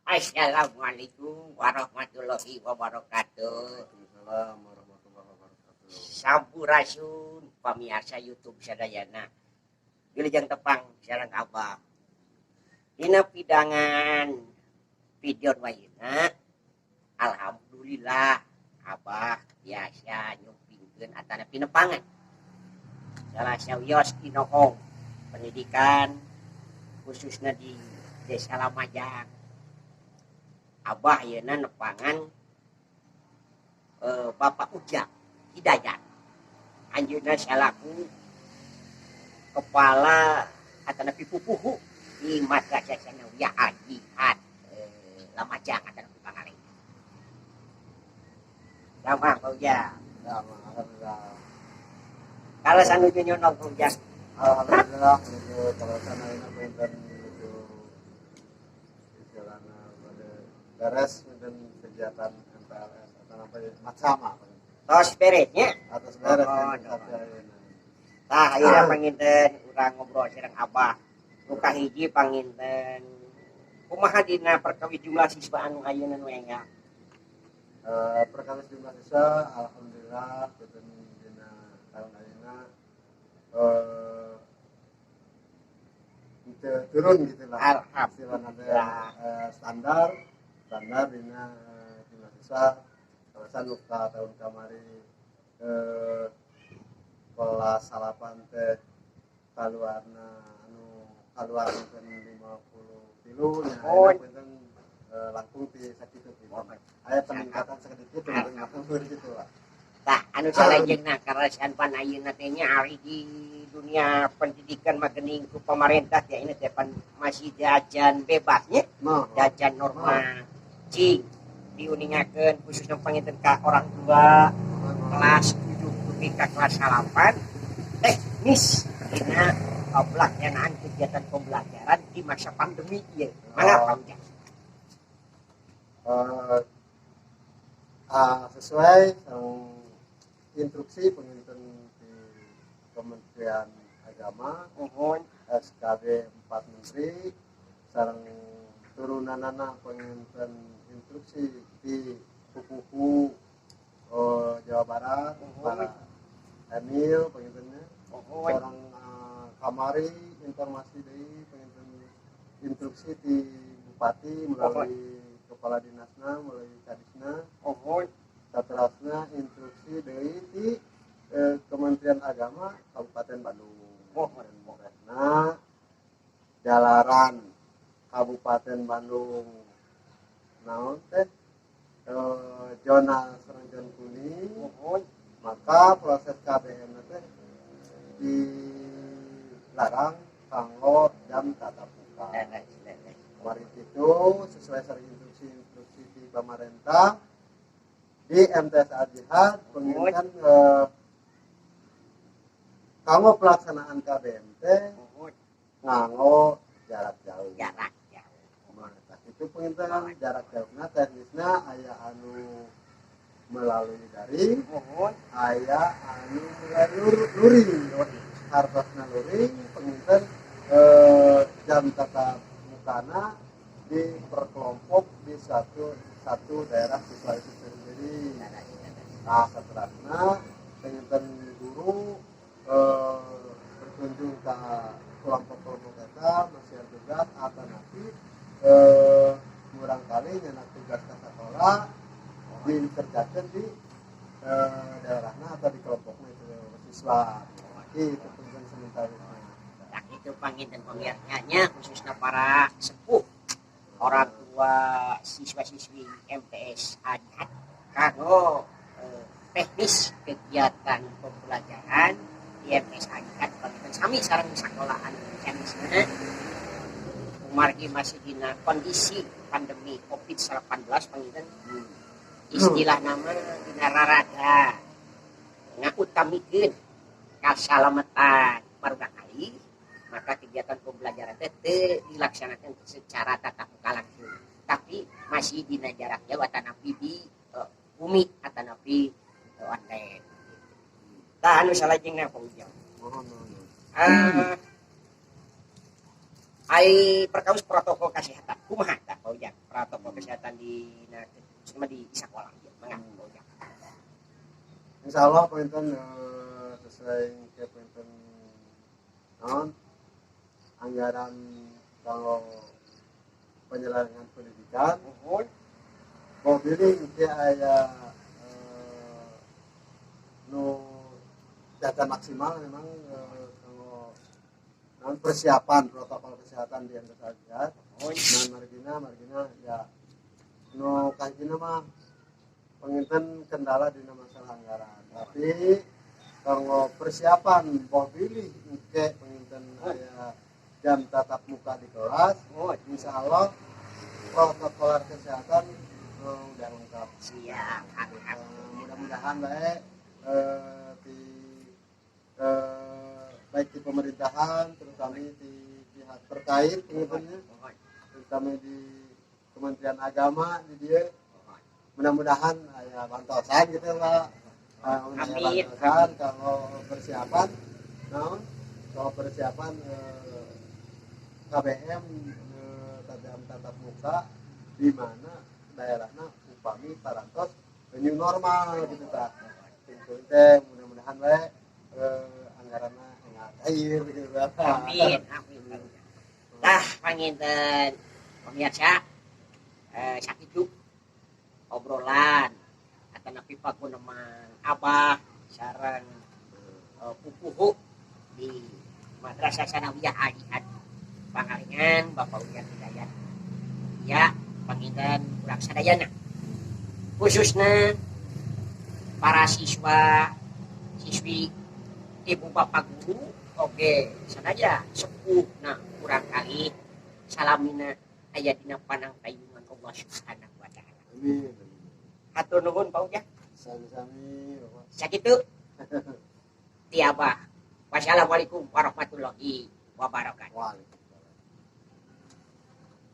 Assalamualaikum warahmatullahi wabarakatuh. Waalaikumsalam warahmatullahi wabarakatuh. Sampurasun pamirsa YouTube sadayana. Wilujeng tepang sareng Abah. Dina pidangan video wayna. Alhamdulillah Abah biasa nyumpingkeun atana pinepangan. Salah sawios inohong pendidikan khususnya di Desa Lamajang. Abah yeuna nepangan Bapak Ujang Hidayat. Anjeunna salaku kepala atana pipupuhu di Madrasah Sanawiyah Al-Jihad Lamajang atana pipangareng. Sama Pak Ujang. Alhamdulillah. Kalau sanuju nyonong Pak Ujang. Alhamdulillah menuju kawasan ayeuna pinten menuju jalan beres dan kegiatan MPLS atau apa ya macama Tos beresnya. atas beres Tah ayeuna panginten urang ngobrol sareng Abah. Luka hiji panginten kumaha dina perkawis jumlah siswa anu ayeuna nu enggal. perkawis jumlah siswa alhamdulillah pinten dina tahun ayeuna turun gitulah. Alhamdulillah. Standar dina jumlah siswa kawasan luka tahun kamari kelas salapan teh kaluarna kaluar mungkin 50 kilo nya pinten langkung ti sakitu kilo aya peningkatan sedikit peningkatan gitu lah. Tah anu salajengna karasian pan ayeuna teh nya ari di dunia pendidikan mah geuning ku pamarentah ya ini teh pan masih jajan bebasnya. Jajan normal. Cing diuningakeun khususnya panginten ka orang tua kelas 7 hingga kelas 8 teknis dina pelaksanaan kegiatan pembelajaran di masa pandemi ieu. Mangga Pak Ujang. Sesuai instruksi penginten di Kementerian Agama SKB 4 Menteri sareng turunanana penginten instruksi di Pupuhu Jawa Barat para Emil pengintennya sareng kamari informasi dari penginten instruksi di Bupati melalui kepala dinasna melalui kadisna saterasna instruksi dari di Kementerian Agama Kabupaten Bandung. Nah, jalaran Kabupaten Bandung naon teh zona Serenjon kuning maka proses KBM teh dilarang kanggo jam tatap muka. Kemarin itu sesuai sareng instruksi di pemerintah di MTS Al-Jihad penginginan kanggo pelaksanaan KBMT nganggo jarak jauh. Itu penginginan jarak jauhna teknisnya aya anu melalui daring, aya anu melalui luring. Hartosna luring penginginan jam tatap mukana diperkelompok di satu daerah siswa itu sendiri. Nah, setelahnya penginten guru berkunjung ke kelompok-kelompok kita masih tugas atau nanti kurang kali nyenak tugas ke sekolah dikerjakan di daerahnya atau di kelompoknya itu siswa. Itu penting sementara. Nah, itu panginten pengertiannya khususnya para sepuh orang tua siswa-siswi MTS Al-Jihad kanggo teknis kegiatan pembelajaran di MTS Al-Jihad panginten sami sareng sakolahan teknisna umargi masih dina kondisi pandemi Covid-19 panginten istilah nama dina rarada ngautamikeun kasalamatan barudak kali maka kegiatan pembelajaran itu dilaksanakan secara tatap muka langsung tapi masih dina jarak jauh atanapi di bumi atanapi online. Tah anu salajengna Pak Ujang. Ai perkawis protokol kesehatan kumaha tah Pak Ujang? protokol kesehatan di sekolah ya. Insya Allah penonton sesuai ke penonton non anggaran kalau penyelenggaraan pendidikan mau pilih ke aya nu data maksimal memang kalau non persiapan protokol kesehatan di yang saja non margina ya nu kajina mah penginten kendala di masalah anggaran tapi kalau persiapan mau pilih ke penginten aya jam tatap muka di kelas insya Allah protokol kesehatan udah lengkap siap mudah-mudahan baik baik di pemerintahan terutama di pihak terkait pengintennya terutama di Kementerian Agama di dia mudah-mudahan ya bantosan gitu lah bantosan kalau persiapan kalau persiapan KBM tatap muka di mana daerahnya upami parantos new normal gitu tak teh mudah-mudahan baik anggarannya air gitu amin tah panginten pemirsa sakitu obrolan atau napi pakuneman abah sareng pupuhu di Madrasah Sanawiyah Al-Jihad Pangalengan Bapak Ujang Hidayat ya panginten kurang sadayana khususnya para siswa siswi ibu bapak guru oke sadaya sepuh nah kurang kali salamina aya dina panang kayungan Allah Subhanahu wa taala. Amin. Hatur nuhun Pak Ujang. Sami-sami Bapak. Sakitu. Tiabah. Wassalamualaikum warahmatullahi wabarakatuh. Waalaikumsalam.